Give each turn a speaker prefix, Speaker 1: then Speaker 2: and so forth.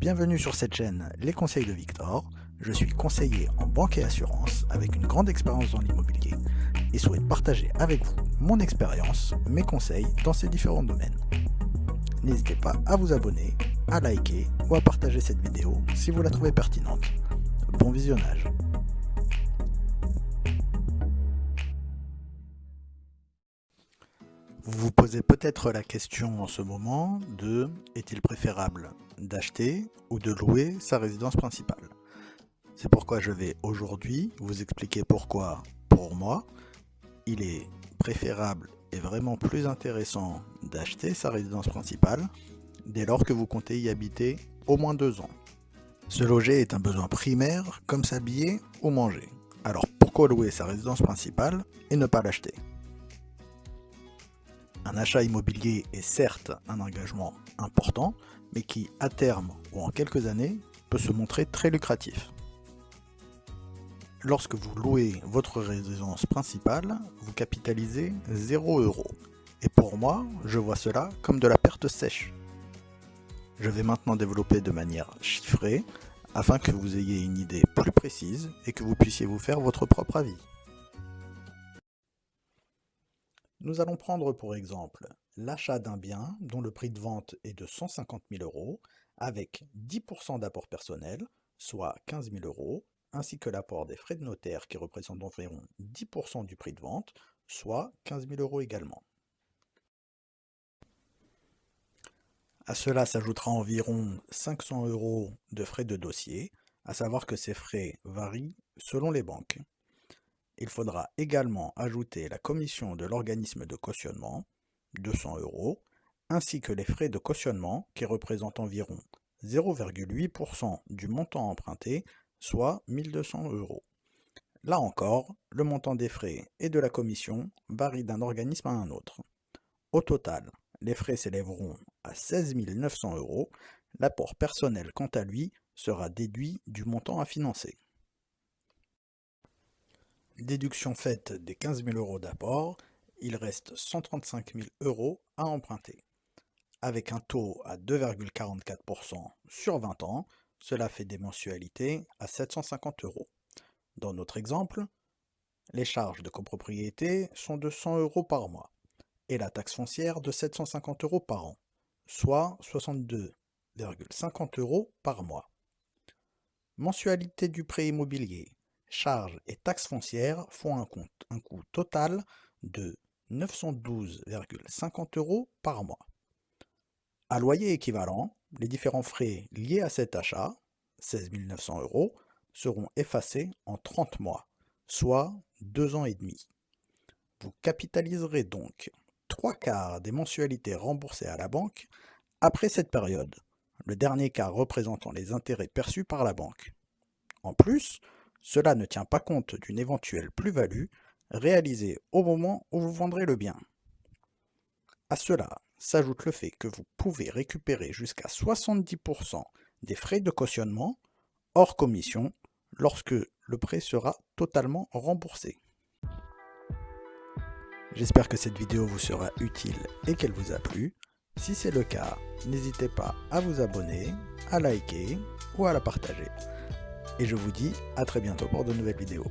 Speaker 1: Bienvenue sur cette chaîne Les Conseils de Victor. Je suis conseiller en banque et assurance avec une grande expérience dans l'immobilier et souhaite partager avec vous mon expérience, mes conseils dans ces différents domaines. N'hésitez pas à vous abonner, à liker ou à partager cette vidéo si vous la trouvez pertinente. Bon visionnage. Vous vous posez peut-être la question en ce moment de est-il préférable d'acheter ou de louer sa résidence principale? C'est pourquoi je vais aujourd'hui vous expliquer pourquoi, pour moi, il est préférable et vraiment plus intéressant d'acheter sa résidence principale dès lors que vous comptez y habiter au moins 2 ans. Se loger est un besoin primaire comme s'habiller ou manger. Alors pourquoi louer sa résidence principale et ne pas l'acheter? Un achat immobilier est certes un engagement important, mais qui, à terme ou en quelques années, peut se montrer très lucratif. Lorsque vous louez votre résidence principale, vous capitalisez 0 €. Et pour moi, je vois cela comme de la perte sèche. Je vais maintenant développer de manière chiffrée, afin que vous ayez une idée plus précise et que vous puissiez vous faire votre propre avis. Nous allons prendre pour exemple l'achat d'un bien dont le prix de vente est de 150 000 € avec 10% d'apport personnel, soit 15 000 €, ainsi que l'apport des frais de notaire qui représentent environ 10% du prix de vente, soit 15 000 € également. À cela s'ajoutera environ 500 € de frais de dossier, à savoir que ces frais varient selon les banques. Il faudra également ajouter la commission de l'organisme de cautionnement, 200 €, ainsi que les frais de cautionnement qui représentent environ 0,8% du montant emprunté, soit 1 200 €. Là encore, le montant des frais et de la commission varie d'un organisme à un autre. Au total, les frais s'élèveront à 16 900 €. L'apport personnel, quant à lui, sera déduit du montant à financer. Déduction faite des 15 000 € d'apport, il reste 135 000 € à emprunter. Avec un taux à 2,44% sur 20 ans, cela fait des mensualités à 750 €. Dans notre exemple, les charges de copropriété sont de 100 € par mois et la taxe foncière de 750 € par an, soit 62,50 € par mois. Mensualité du prêt immobilier, charges et taxes foncières font un coût total de 912,50 € par mois. À loyer équivalent, les différents frais liés à cet achat, 16 900 €, seront effacés en 30 mois, soit 2 ans et demi. Vous capitaliserez donc 3/4 des mensualités remboursées à la banque après cette période, le dernier quart représentant les intérêts perçus par la banque. En plus, cela ne tient pas compte d'une éventuelle plus-value réalisée au moment où vous vendrez le bien. À cela s'ajoute le fait que vous pouvez récupérer jusqu'à 70% des frais de cautionnement hors commission lorsque le prêt sera totalement remboursé. J'espère que cette vidéo vous sera utile et qu'elle vous a plu. Si c'est le cas, n'hésitez pas à vous abonner, à liker ou à la partager. Et je vous dis à très bientôt pour de nouvelles vidéos.